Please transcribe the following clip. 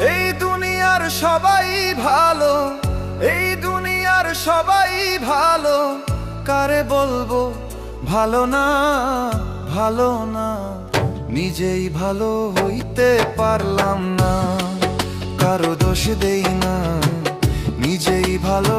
এই দুনিয়ার সবাই ভালো, এই দুনিয়ার সবাই ভালো, কারে বলবো ভালো না, ভালো না। নিজেই ভালো হইতে পারলাম না, কারো দোষ দেই না, নিজেই ভালো